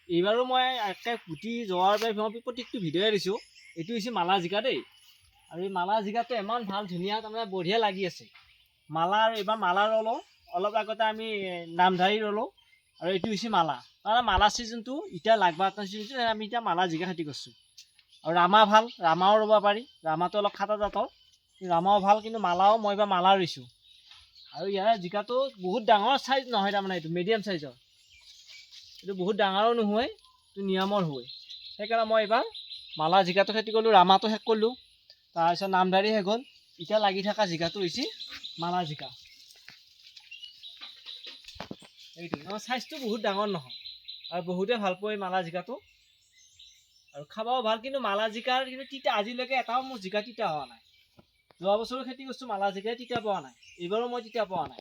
এইবাৰো মই একে গুটি যোৱাৰ বাবে মই প্ৰত্যেকটো ভিডিঅ'য়ে দিছোঁ। এইটো হৈছে মালা জিকা দেই। আৰু এই মালা জিকাটো ইমান ভাল ধুনীয়া তাৰমানে বঢ়িয়া লাগি আছে। মালাৰ এইবাৰ মালা ৰ'লোঁ, অলপ আগতে আমি নামধাৰী ৰ'লোঁ, আৰু এইটো হৈছে মালা। তাৰমানে মালা ছিজনটো এতিয়া লাগবা ছিজনটো আমি এতিয়া মালা জিকা খেতি কৰিছোঁ। আৰু ৰামা ভাল, ৰামাও ৰুব পাৰি। ৰামাটো অলপ খাটা জাতৰ, ৰামাও ভাল, কিন্তু মালাও মই এইবাৰ মালা ৰুইছোঁ। আৰু ইয়াৰ জিকাটো বহুত ডাঙৰ চাইজ নহয়, তাৰমানে এইটো মিডিয়াম চাইজৰ। এইটো বহুত ডাঙৰো নহয়, এইটো নিয়মৰ হয়। সেইকাৰণে মই এইবাৰ মালা জিকাটো খেতি কৰিলোঁ, ৰামাটো শেষ কৰিলোঁ, তাৰপিছত নামদাৰি শেষ হ'ল। এতিয়া লাগি থকা জিকাটো হৈছে মালা জিকা। এইটো চাইজটো বহুত ডাঙৰ নহয়, আৰু বহুতে ভাল পায় মালা জিকাটো, আৰু খাবও ভাল। কিন্তু মালা জিকাৰ কিন্তু তিতা আজিলৈকে এটাও মোৰ জিকা তিতা হোৱা নাই। যোৱা বছৰো খেতি কৰিছোঁ মালা জিকাই তিতা পোৱা নাই, এইবাৰো মই তিতা পোৱা নাই।